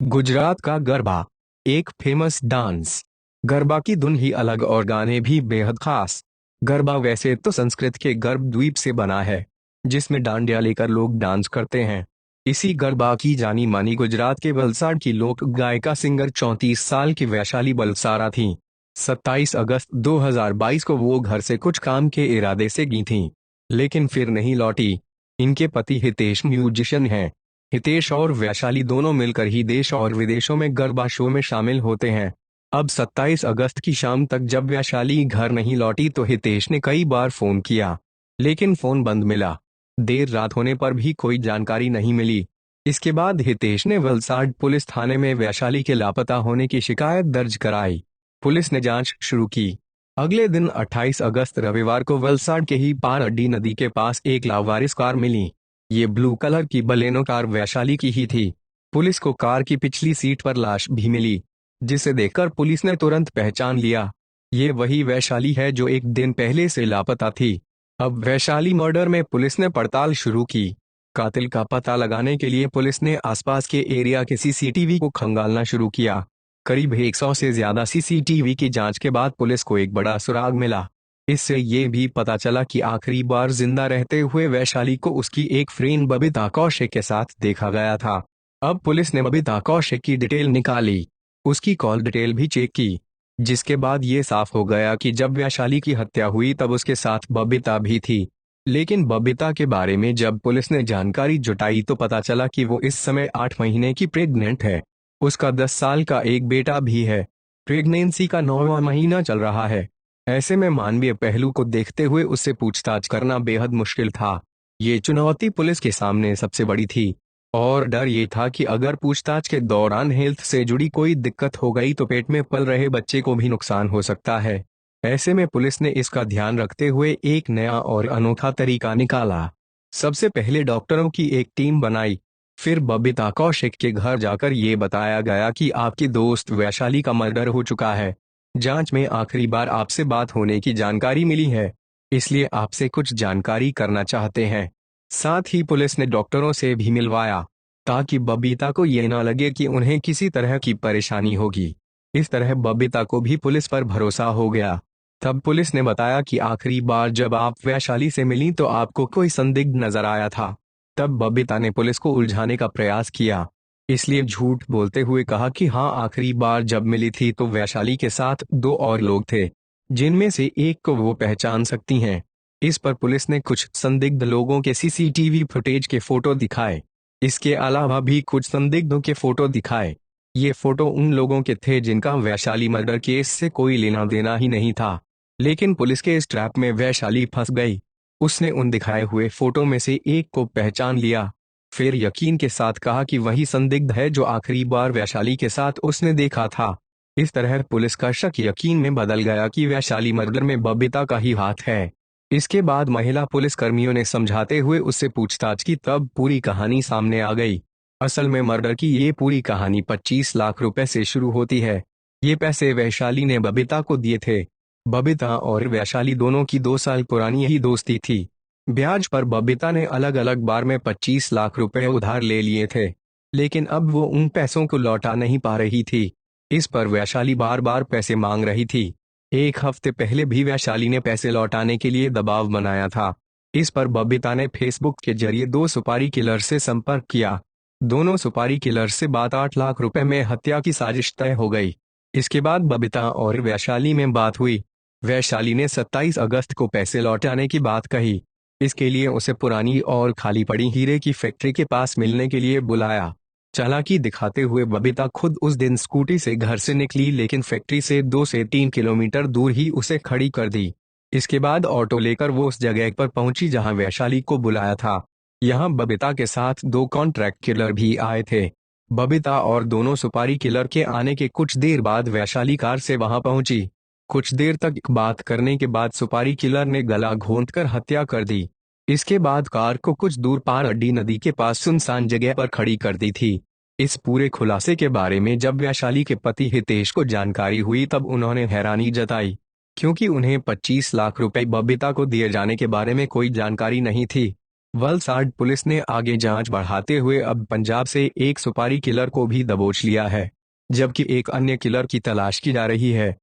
गुजरात का गरबा एक famous dance. Garba की धुन ही अलग और गाने भी बेहद खास। गरबा वैसे तो संस्कृत के गर्भ द्वीप से बना है, जिसमें डांडिया लेकर लोग डांस करते हैं। इसी गरबा की जानी मानी गुजरात के वलसाड की लोक गायिका सिंगर 34 साल की वैशाली बलसारा थीं। 27 अगस्त 2022 को वो घर से कुछ काम के इरादे से गई थीं, लेकिन फिर नहीं लौटी। इनके पति हितेश म्यूजिशियन हैं। हितेश और वैशाली दोनों मिलकर ही देश और विदेशों में गरबा शो में शामिल होते हैं। अब 27 अगस्त की शाम तक जब वैशाली घर नहीं लौटी तो हितेश ने कई बार फोन किया, लेकिन फोन बंद मिला। देर रात होने पर भी कोई जानकारी नहीं मिली। इसके बाद हितेश ने वलसाड पुलिस थाने में वैशाली के लापता होने की शिकायत दर्ज कराई। पुलिस ने जांच शुरू की। अगले दिन 28 अगस्त रविवार को वलसाड के ही पारडी नदी के पास एक लावारिस कार मिली। ये ब्लू कलर की बलेनो कार वैशाली की ही थी। पुलिस को कार की पिछली सीट पर लाश भी मिली, जिसे देखकर पुलिस ने तुरंत पहचान लिया। ये वही वैशाली है जो एक दिन पहले से लापता थी। अब वैशाली मर्डर में पुलिस ने पड़ताल शुरू की। कातिल का पता लगाने के लिए पुलिस ने आसपास के एरिया के सीसीटीवी को खंगालना शुरू किया। करीब 100 से ज्यादा सीसीटीवी की जांच के बाद पुलिस को एक बड़ा सुराग मिला। इससे ये भी पता चला कि आखिरी बार जिंदा रहते हुए वैशाली को उसकी एक फ्रेंड बबीता कौशिक के साथ देखा गया था। अब पुलिस ने बबीता कौशिक की डिटेल निकाली, उसकी कॉल डिटेल भी चेक की, जिसके बाद ये साफ हो गया कि जब वैशाली की हत्या हुई तब उसके साथ बबीता भी थी। लेकिन बबीता के बारे में जब पुलिस ने जानकारी जुटाई तो पता चला कि वो इस समय 8 महीने की प्रेग्नेंट है। उसका 10 साल का एक बेटा भी है। प्रेगनेंसी का 9वां महीना चल रहा है। ऐसे में मानवीय पहलू को देखते हुए उससे पूछताछ करना बेहद मुश्किल था। ये चुनौती पुलिस के सामने सबसे बड़ी थी। और डर ये था कि अगर पूछताछ के दौरान हेल्थ से जुड़ी कोई दिक्कत हो गई तो पेट में पल रहे बच्चे को भी नुकसान हो सकता है। ऐसे में पुलिस ने इसका ध्यान रखते हुए एक नया और अनोखा तरीका निकाला। सबसे पहले डॉक्टरों की एक टीम बनाई। फिर बबीता कौशिक के घर जाकर ये बताया गया कि आपकी दोस्त वैशाली का मर्डर हो चुका है। जांच में आखिरी बार आपसे बात होने की जानकारी मिली है, इसलिए आपसे कुछ जानकारी करना चाहते हैं। साथ ही पुलिस ने डॉक्टरों से भी मिलवाया, ताकि बबीता को ये न लगे कि उन्हें किसी तरह की परेशानी होगी। इस तरह बबीता को भी पुलिस पर भरोसा हो गया। तब पुलिस ने बताया कि आखिरी बार जब आप वैशाली से मिली तो आपको कोई संदिग्ध नजर आया था। तब बबीता ने पुलिस को उलझाने का प्रयास किया, इसलिए झूठ बोलते हुए कहा कि हाँ, आखिरी बार जब मिली थी तो वैशाली के साथ 2 और लोग थे, जिनमें से एक को वो पहचान सकती हैं। इस पर पुलिस ने कुछ संदिग्ध लोगों के सीसीटीवी फुटेज के फोटो दिखाए। इसके अलावा भी कुछ संदिग्धों के फोटो दिखाए। ये फोटो उन लोगों के थे जिनका वैशाली मर्डर केस से कोई लेना देना ही नहीं था। लेकिन पुलिस के इस ट्रैप में वैशाली फंस गई। उसने उन दिखाए हुए फोटो में से एक को पहचान लिया। फिर यकीन के साथ कहा कि वही संदिग्ध है जो आखिरी बार वैशाली के साथ उसने देखा था। इस तरह पुलिस का शक यकीन में बदल गया कि वैशाली मर्डर में बबीता का ही हाथ है। इसके बाद महिला पुलिस कर्मियों ने समझाते हुए उससे पूछताछ की, तब पूरी कहानी सामने आ गई। असल में मर्डर की ये पूरी कहानी 25 लाख रुपए से शुरू होती है। ये पैसे वैशाली ने बबीता को दिए थे। बबीता और वैशाली दोनों की 2 साल पुरानी यही दोस्ती थी। ब्याज पर बबीता ने अलग अलग बार में 25 लाख रुपए उधार ले लिए थे, लेकिन अब वो उन पैसों को लौटा नहीं पा रही थी। इस पर वैशाली बार बार पैसे मांग रही थी। एक हफ्ते पहले भी वैशाली ने पैसे लौटाने के लिए दबाव बनाया था। इस पर बबीता ने फेसबुक के जरिए 2 सुपारी किलर से संपर्क किया। दोनों सुपारी किलर से बात 8 लाख रुपए में हत्या की साजिश तय हो गई। इसके बाद बबीता और वैशाली में बात हुई। वैशाली ने 27 अगस्त को पैसे लौटाने की बात कही। इसके लिए उसे पुरानी और खाली पड़ी हीरे की फैक्ट्री के पास मिलने के लिए बुलाया। चालाकी दिखाते हुए बबीता खुद उस दिन स्कूटी से घर से निकली, लेकिन फैक्ट्री से 2 से 3 किलोमीटर दूर ही उसे खड़ी कर दी। इसके बाद ऑटो लेकर वो उस जगह पर पहुंची जहां वैशाली को बुलाया था। यहां बबीता के साथ 2 कॉन्ट्रैक्ट किलर भी आए थे। बबीता और दोनों सुपारी किलर के आने के कुछ देर बाद वैशाली कार से वहां पहुंची। कुछ देर तक बात करने के बाद सुपारी किलर ने गला घोंटकर हत्या कर दी। इसके बाद कार को कुछ दूर पारडी नदी के पास सुनसान जगह पर खड़ी कर दी थी। इस पूरे खुलासे के बारे में जब वैशाली के पति हितेश को जानकारी हुई तब उन्होंने हैरानी जताई, क्योंकि उन्हें 25 लाख रुपए बबीता को दिए जाने के बारे में कोई जानकारी नहीं थी। वलसाड पुलिस ने आगे जांच बढ़ाते हुए अब पंजाब से एक सुपारी किलर को भी दबोच लिया है, जबकि एक अन्य किलर की तलाश की जा रही है।